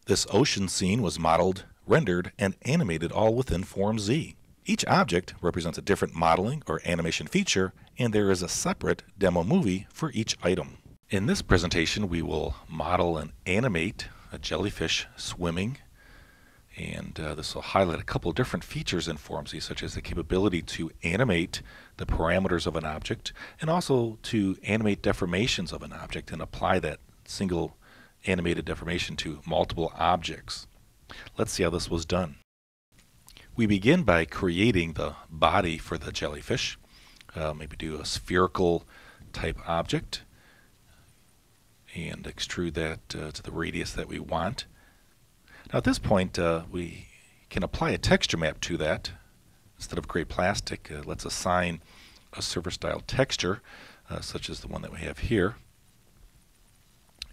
This ocean scene was modeled, rendered, and animated all within formz. Each object represents a different modeling or animation feature, and there is a separate demo movie for each item. In this presentation, we will model and animate a jellyfish swimming, and this will highlight a couple of different features in formz, such as the capability to animate the parameters of an object, and also to animate deformations of an object and apply that single animated deformation to multiple objects. Let's see how this was done. We begin by creating the body for the jellyfish. Maybe do a spherical type object and extrude that to the radius that we want. Now at this point we can apply a texture map to that. Instead of gray plastic, let's assign a surface style texture such as the one that we have here.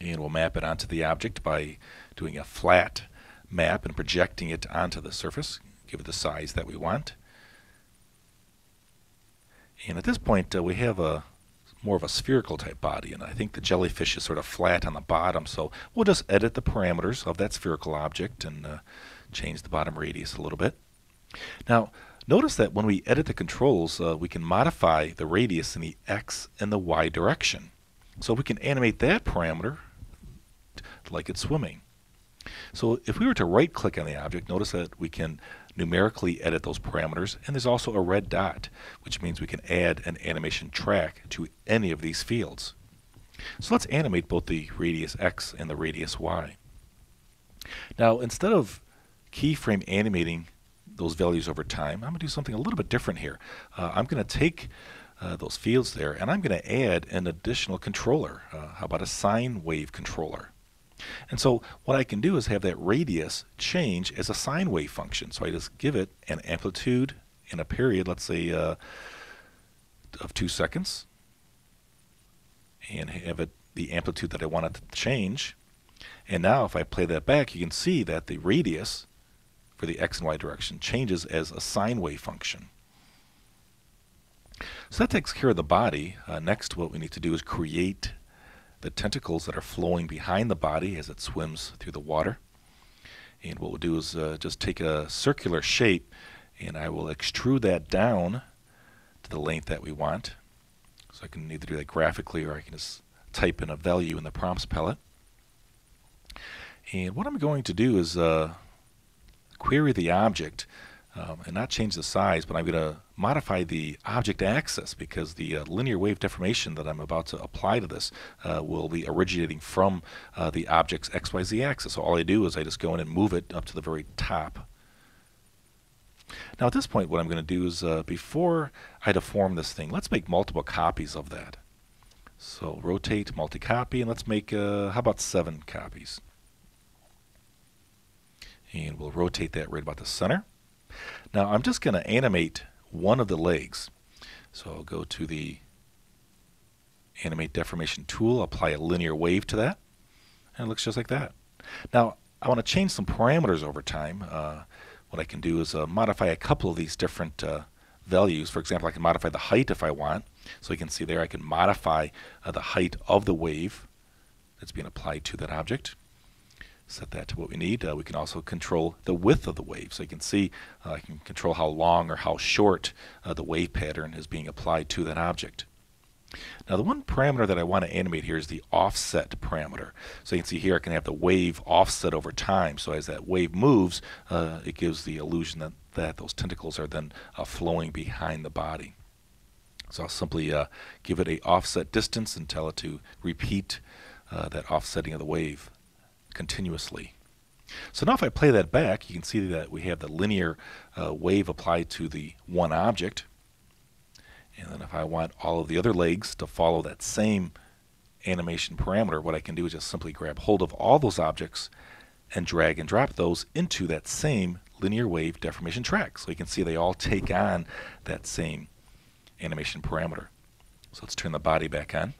And we'll map it onto the object by doing a flat map and projecting it onto the surface. Give it the size that we want. And at this point we have more of a spherical type body, and I think the jellyfish is sort of flat on the bottom, so we'll just edit the parameters of that spherical object and change the bottom radius a little bit. Now notice that when we edit the controls we can modify the radius in the X and the Y direction. So we can animate that parameter like it's swimming. So if we were to right click on the object, notice that we can numerically edit those parameters, and there's also a red dot, which means we can add an animation track to any of these fields. So let's animate both the radius X and the radius Y. Now instead of keyframe animating those values over time, I'm going to do something a little bit different here. I'm going to take those fields there, and I'm going to add an additional controller. How about a sine wave controller? And so what I can do is have that radius change as a sine wave function. So I just give it an amplitude and a period, let's say of 2 seconds, and have it the amplitude that I want it to change. And now if I play that back, you can see that the radius for the X and Y direction changes as a sine wave function. So that takes care of the body. Next, what we need to do is create the tentacles that are flowing behind the body as it swims through the water. And what we'll do is just take a circular shape, and I will extrude that down to the length that we want. So I can either do that graphically, or I can just type in a value in the prompts palette. And what I'm going to do is query the object and not change the size, but I'm going to modify the object axis, because the linear wave deformation that I'm about to apply to this will be originating from the object's XYZ axis. So all I do is I just go in and move it up to the very top. Now at this point what I'm going to do is before I deform this thing, let's make multiple copies of that. So rotate, multi-copy, and let's make how about 7 copies. And we'll rotate that right about the center. Now I'm just going to animate one of the legs. So I'll go to the Animate Deformation tool, apply a linear wave to that, and it looks just like that. Now I want to change some parameters over time. What I can do is modify a couple of these different values. For example, I can modify the height if I want. So you can see there I can modify the height of the wave that's being applied to that object. Set that to what we need. We can also control the width of the wave. So you can see I can control how long or how short the wave pattern is being applied to that object. Now the one parameter that I want to animate here is the offset parameter. So you can see here I can have the wave offset over time. So as that wave moves, it gives the illusion that those tentacles are then flowing behind the body. So I'll simply give it a offset distance and tell it to repeat that offsetting of the wave continuously. So now if I play that back, you can see that we have the linear wave applied to the one object. And then if I want all of the other legs to follow that same animation parameter, what I can do is just simply grab hold of all those objects and drag and drop those into that same linear wave deformation track. So you can see they all take on that same animation parameter. So let's turn the body back on.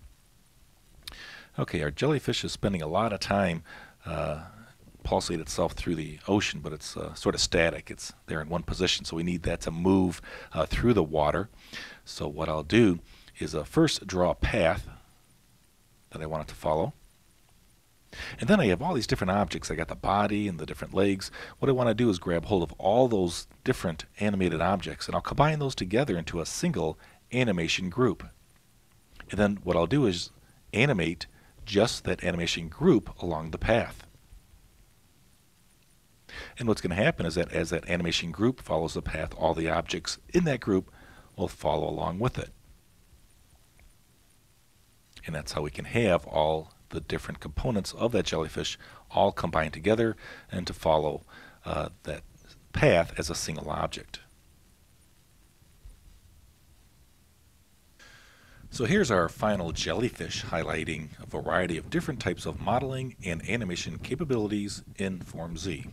Okay, our jellyfish is spending a lot of time pulsate itself through the ocean, but it's sort of static. It's there in one position, so we need that to move through the water. So what I'll do is first draw a path that I want it to follow. And then I have all these different objects. I got the body and the different legs. What I want to do is grab hold of all those different animated objects, and I'll combine those together into a single animation group. And then what I'll do is animate just that animation group along the path. And what's going to happen is that as that animation group follows the path, all the objects in that group will follow along with it. And that's how we can have all the different components of that jellyfish all combined together and to follow that path as a single object. So here's our final jellyfish, highlighting a variety of different types of modeling and animation capabilities in formz.